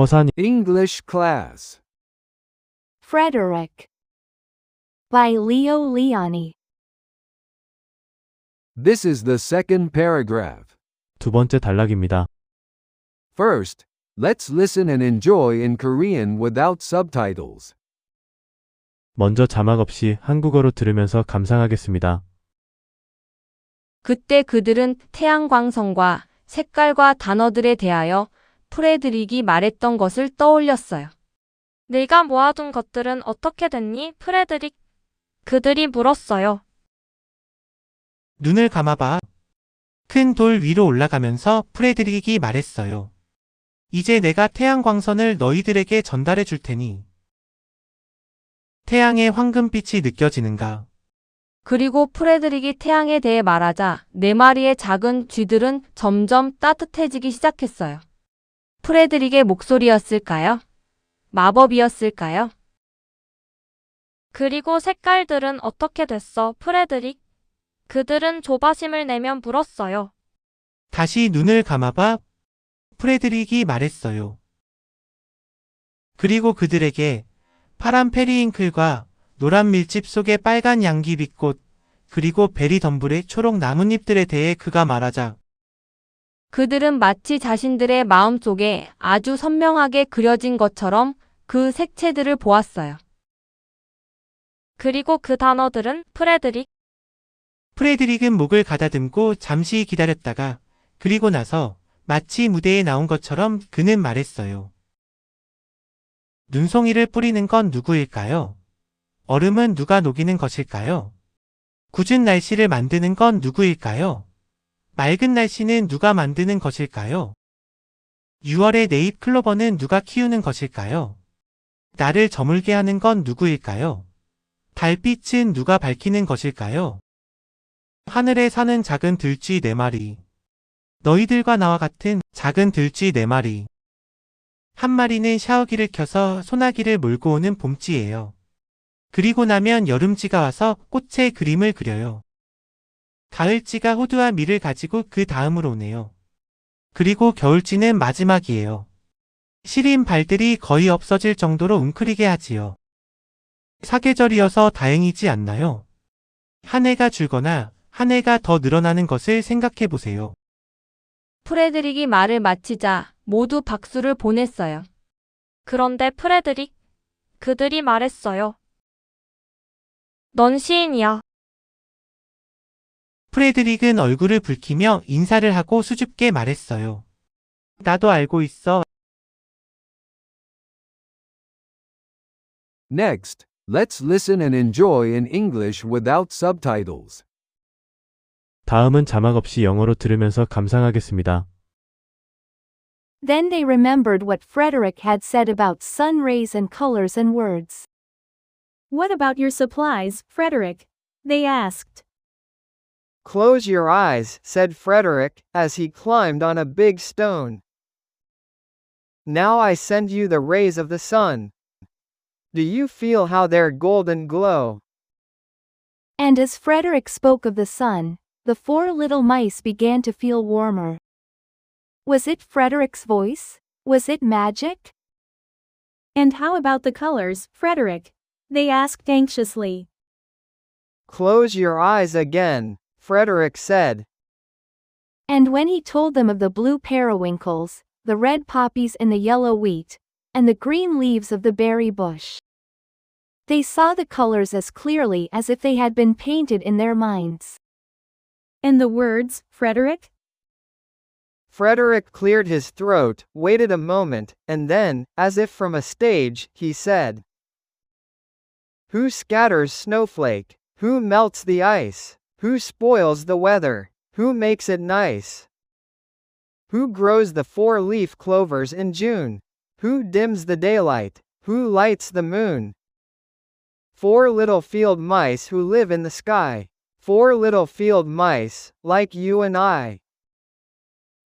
서산 English class. Frederick. By Leo Liani. This is the second paragraph. 두 번째 단락입니다. First, let's listen and enjoy in Korean without subtitles. 먼저 자막 없이 한국어로 들으면서 감상하겠습니다. 그때 그들은 태양광선과 색깔과 단어들에 대하여 프레드릭이 말했던 것을 떠올렸어요. 네가 모아둔 것들은 어떻게 됐니, 프레드릭? 그들이 물었어요. 눈을 감아봐. 큰 돌 위로 올라가면서 프레드릭이 말했어요. 이제 내가 태양광선을 너희들에게 전달해 줄 테니. 태양의 황금빛이 느껴지는가? 그리고 프레드릭이 태양에 대해 말하자 4마리의 작은 쥐들은 점점 따뜻해지기 시작했어요. 프레드릭의 목소리였을까요? 마법이었을까요? 그리고 색깔들은 어떻게 됐어, 프레드릭? 그들은 조바심을 내며 물었어요. 다시 눈을 감아봐. 프레드릭이 말했어요. 그리고 그들에게 파란 페리잉클과 노란 밀집 속의 빨간 양귀비꽃, 그리고 베리 덤불의 초록 나뭇잎들에 대해 그가 말하자. 그들은 마치 자신들의 마음속에 아주 선명하게 그려진 것처럼 그 색채들을 보았어요. 그리고 그 단어들은, 프레드릭? 프레드릭은 목을 가다듬고 잠시 기다렸다가 그리고 나서 마치 무대에 나온 것처럼 그는 말했어요. 눈송이를 뿌리는 건 누구일까요? 얼음은 누가 녹이는 것일까요? 궂은 날씨를 만드는 건 누구일까요? 맑은 날씨는 누가 만드는 것일까요? 6월의 네잎 클로버는 누가 키우는 것일까요? 나를 저물게 하는 건 누구일까요? 달빛은 누가 밝히는 것일까요? 하늘에 사는 작은 들쥐 4마리. 너희들과 나와 같은 작은 들쥐 4마리. 한 마리는 샤워기를 켜서 소나기를 몰고 오는 봄쥐예요. 그리고 나면 여름쥐가 와서 꽃에 그림을 그려요. 가을쥐가 호두와 밀을 가지고 그 다음으로 오네요. 그리고 겨울쥐는 마지막이에요. 시린 발들이 거의 없어질 정도로 웅크리게 하지요. 사계절이어서 다행이지 않나요? 한 해가 줄거나 한 해가 더 늘어나는 것을 생각해 보세요. 프레드릭이 말을 마치자 모두 박수를 보냈어요. 그런데 프레드릭? 그들이 말했어요. 넌 시인이야. 프레드릭은 얼굴을 붉히며 인사를 하고 수줍게 말했어요. 나도 알고 있어. Next, let's listen and enjoy in English without subtitles. 다음은 자막 없이 영어로 들으면서 감상하겠습니다. Then they remembered what Frederick had said about sun rays and colors and words. What about your supplies, Frederick? They asked. Close your eyes, said Frederick, as he climbed on a big stone. Now I send you the rays of the sun. Do you feel how their golden glow? And as Frederick spoke of the sun, the 4 little mice began to feel warmer. Was it Frederick's voice? Was it magic? And how about the colors, Frederick? They asked anxiously. Close your eyes again, Frederick said. And when he told them of the blue periwinkles, the red poppies and the yellow wheat, and the green leaves of the berry bush, they saw the colors as clearly as if they had been painted in their minds. And the words, Frederick? Frederick cleared his throat, waited a moment, and then, as if from a stage, he said, Who scatters snowflake? Who melts the ice? Who spoils the weather? Who makes it nice? Who grows the 4-leaf clovers in June? Who dims the daylight? Who lights the moon? 4 little field mice who live in the sky. 4 little field mice, like you and I.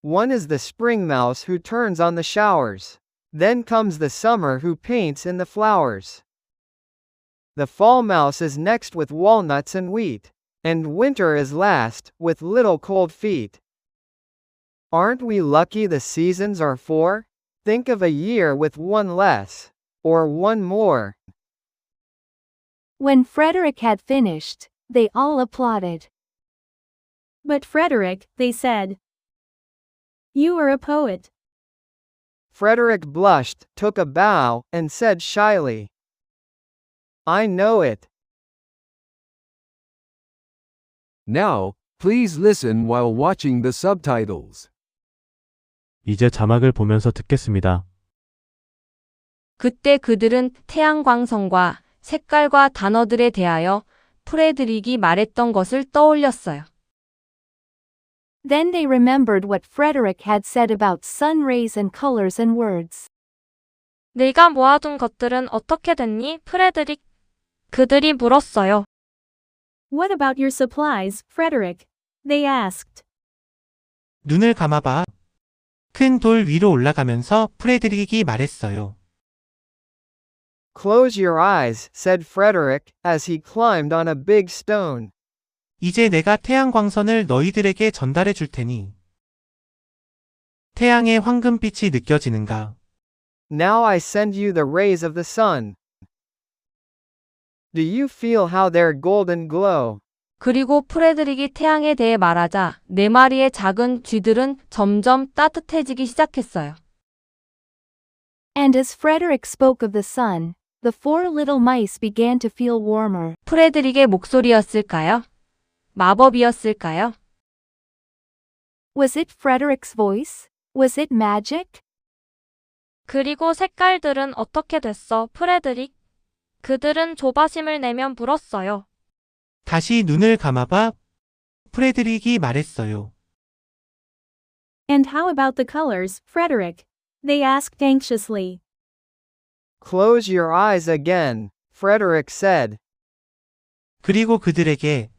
One is the spring mouse who turns on the showers. Then comes the summer who paints in the flowers. The fall mouse is next with walnuts and wheat. And winter is last, with little cold feet. Aren't we lucky the seasons are 4? Think of a year with one less. Or one more. When Frederick had finished, they all applauded. But Frederick, they said. You are a poet. Frederick blushed, took a bow, and said shyly, I know it. Now, please listen while watching the subtitles. 이제 자막을 보면서 듣겠습니다. 그때 그들은 태양광선과 색깔과 단어들에 대하여 프레드릭이 말했던 것을 떠올렸어요. Then they remembered what Frederick had said about sun rays and colors and words. 네가 모아둔 것들은 어떻게 됐니, 프레드릭? 그들이 물었어요. What about your supplies, Frederick? They asked. 눈을 감아봐. 큰 돌 위로 올라가면서 프레드릭이 말했어요. Close your eyes, said Frederick, as he climbed on a big stone. 이제 내가 태양광선을 너희들에게 전달해 줄 테니. 태양의 황금빛이 느껴지는가? Now I send you the rays of the sun. Do you feel how their golden glow? 그리고 프레드릭이 태양에 대해 말하자 4마리의 작은 쥐들은 점점 따뜻해지기 시작했어요. And as Frederick spoke of the sun, the 4 little mice began to feel warmer. 프레드릭의 목소리였을까요? 마법이었을까요? Was it Frederick's voice? Was it magic? 그리고 색깔들은 어떻게 됐어, 프레드릭? 그들은 조바심을 내며 물었어요. 다시 눈을 감아봐. 프레드릭이 말했어요. And how about the colors, Frederick? They asked anxiously. Close your eyes again, Frederick said. 그리고 그들에게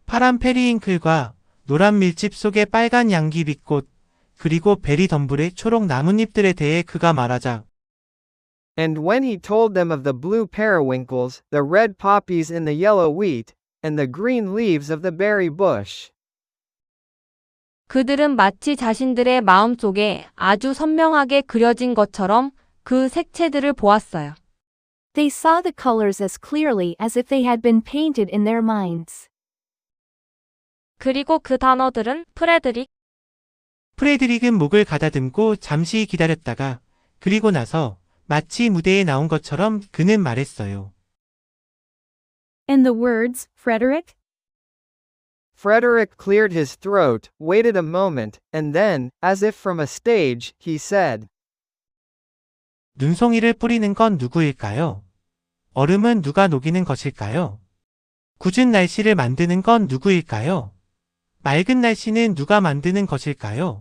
파란 페리잉클과 노란 밀집 속의 빨간 양귀비꽃, 그리고 베리 덤불의 초록 나뭇잎들에 대해 그가 말하자. And when he told them of the blue periwinkles, the red poppies in the yellow wheat, and the green leaves of the berry bush. 그들은 마치 자신들의 마음속에 아주 선명하게 그려진 것처럼 그 색채들을 보았어요. They saw the colors as clearly as if they had been painted in their minds. 그리고 그 단어들은, 프레드릭? 프레드릭은 목을 가다듬고 잠시 기다렸다가 그리고 나서 마치 무대에 나온 것처럼 그는 말했어요. And the words, Frederick? Frederick cleared his throat, waited a moment, and then, as if from a stage, he said, 눈송이를 뿌리는 건 누구일까요? 얼음은 누가 녹이는 것일까요? 궂은 날씨를 만드는 건 누구일까요? 맑은 날씨는 누가 만드는 것일까요?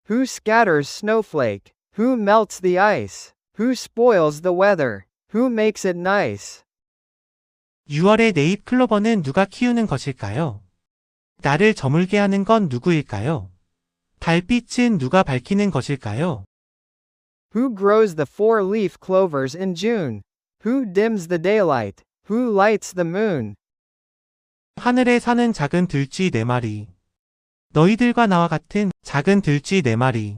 Who scatters snowflake? Who melts the ice? Who spoils the weather? Who makes it nice? 6월의 네잎 클로버는 누가 키우는 것일까요? 나를 저물게 하는 건 누구일까요? 달빛은 누가 밝히는 것일까요? Who grows the four-leaf clovers in June? Who dims the daylight? Who lights the moon? 하늘에 사는 작은 들쥐 4마리. 너희들과 나와 같은 작은 들쥐 4마리.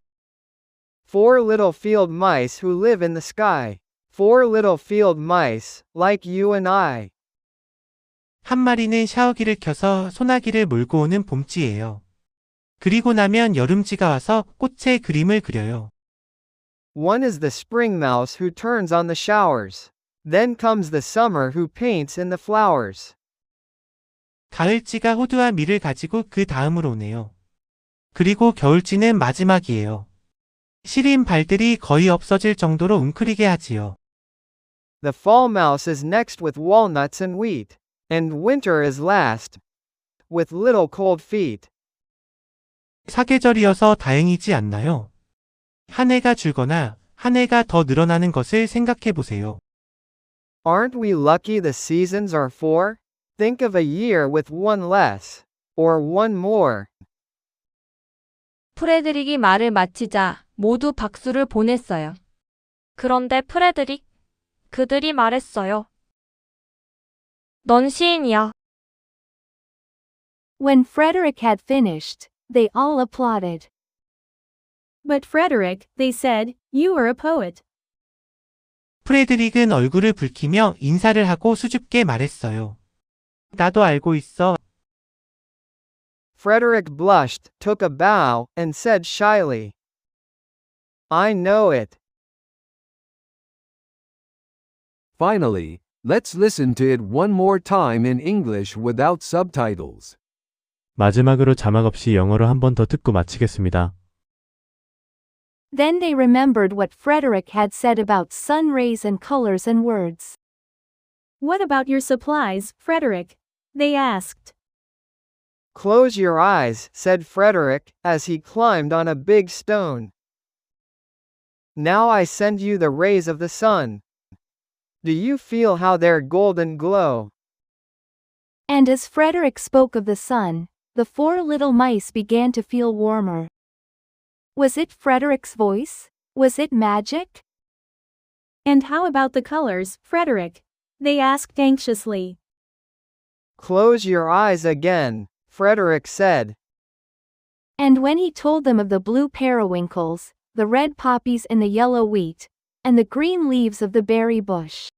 Four little field mice who live in the sky. Four little field mice, like you and I. 한 마리는 샤워기를 켜서 소나기를 몰고 오는 봄쥐예요. 그리고 나면 여름쥐가 와서 꽃에 그림을 그려요. One is the spring mouse who turns on the showers. Then comes the summer who paints in the flowers. 가을쥐가 호두와 밀을 가지고 그 다음으로 오네요. 그리고 겨울쥐는 마지막이에요. 시린 발들이 거의 없어질 정도로 웅크리게 하지요. The fall mouse is next with walnuts and wheat. And winter is last, with little cold feet. 사계절이어서 다행이지 않나요? 한 해가 줄거나 한 해가 더 늘어나는 것을 생각해 보세요. Aren't we lucky the seasons are four? Think of a year with one less, or one more. 프레드릭이 말을 마치자 모두 박수를 보냈어요. 그런데 프레드릭? 그들이 말했어요. 넌 시인이야. When Frederick had finished, they all applauded. But Frederick, they said, you are a poet. 프레드릭은 얼굴을 붉히며 인사를 하고 수줍게 말했어요. 나도 알고 있어. Frederick blushed, took a bow, and said shyly, I know it. Finally, let's listen to it one more time in English without subtitles. 마지막으로 자막 없이 영어로 한 번 더 듣고 마치겠습니다. Then they remembered what Frederick had said about sun rays and colors and words. What about your supplies, Frederick? They asked. Close your eyes, said Frederick, as he climbed on a big stone. Now I send you the rays of the sun. Do you feel how their golden glow? And as Frederick spoke of the sun, the 4 little mice began to feel warmer. Was it Frederick's voice? Was it magic? And how about the colors, Frederick? They asked anxiously. Close your eyes again, Frederick said. And when he told them of the blue periwinkles, the red poppies in the yellow wheat, and the green leaves of the berry bush,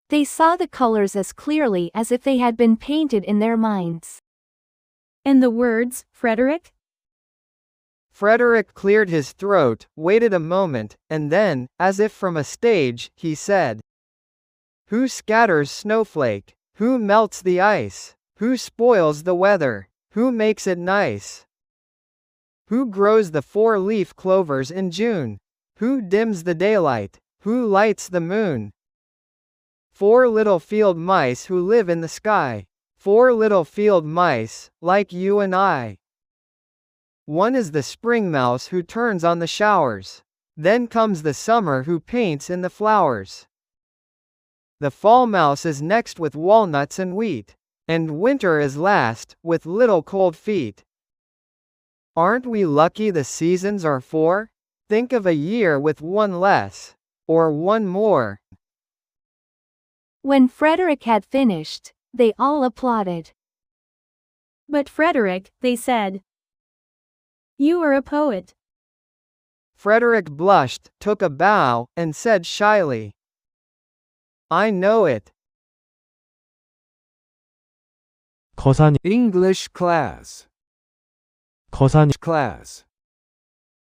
they saw the colors as clearly as if they had been painted in their minds. And the words, Frederick? Frederick cleared his throat, waited a moment, and then, as if from a stage, he said, Who scatters snowflake? Who melts the ice? Who spoils the weather? Who makes it nice? Who grows the 4-leaf clovers in June? Who dims the daylight? Who lights the moon? 4 little field mice who live in the sky. 4 little field mice, like you and I. One is the spring mouse who turns on the showers. Then comes the summer who paints in the flowers. The fall mouse is next with walnuts and wheat. And winter is last, with little cold feet. Aren't we lucky the seasons are 4? Think of a year with 1 less. Or 1 more. When Frederick had finished, they all applauded. But Frederick, they said. You are a poet. Frederick blushed, took a bow, and said shyly, I know it. 거산 English class. 거산 Class.